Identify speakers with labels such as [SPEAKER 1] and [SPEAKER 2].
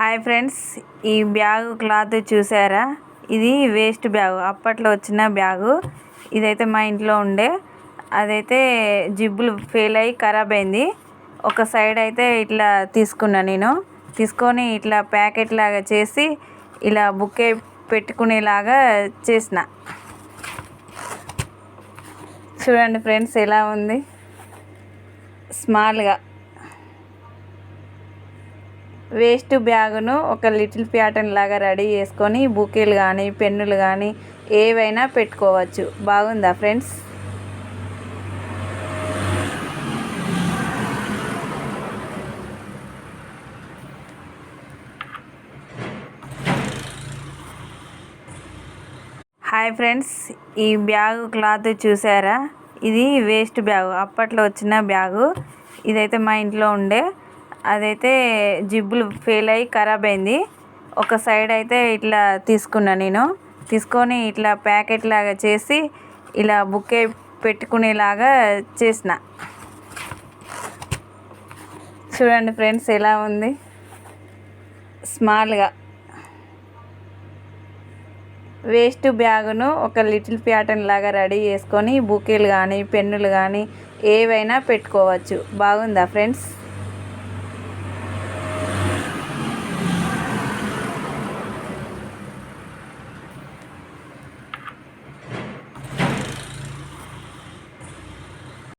[SPEAKER 1] Hi friends, ఈ bag cloth చూసారా? ఇది వేస్ట్ బ్యాగ్, అప్పట్లో వచ్చిన బ్యాగు. ఇదైతే మా ఇంట్లో ఉండే, అదైతే జిబ్బులు ఫెయిల్ అయ్యి ఖరాబ్ అయింది. ఒక సైడ్ అయితే ఇట్లా తీసుకున్నా, నేను తీసుకొని ఇట్లా ప్యాకెట్ లాగా చేసి ఇలా బుక్కే పెట్టుకునేలాగా చేసిన. చూడండి ఫ్రెండ్స్, ఎలా ఉంది స్మాల్గా. వేస్ట్ బ్యాగును ఒక లిటిల్ ప్యాటర్న్ లాగా రెడీ చేసుకొని బుకేలు కానీ పెన్నులు కానీ ఏవైనా పెట్టుకోవచ్చు. బాగుందా ఫ్రెండ్స్? హాయ్ ఫ్రెండ్స్, ఈ బ్యాగ్ క్లాత్ చూసారా? ఇది వేస్ట్ బ్యాగ్, అప్పట్లో వచ్చిన బ్యాగు. ఇదైతే మా ఇంట్లో ఉండే, అదైతే జిబ్బులు ఫెయిల్ అయ్యి ఖరాబ్ అయింది. ఒక సైడ్ అయితే ఇట్లా తీసుకున్నా, నేను తీసుకొని ఇట్లా ప్యాకెట్ లాగా చేసి ఇలా బుక్కే పెట్టుకునేలాగా చేసిన. చూడండి ఫ్రెండ్స్, ఎలా ఉంది స్మాల్గా. వేస్ట్ బ్యాగును ఒక లిటిల్ ప్యాటర్న్ లాగా రెడీ చేసుకొని బుకేలు కానీ పెన్నులు కానీ ఏవైనా పెట్టుకోవచ్చు. బాగుందా ఫ్రెండ్స్?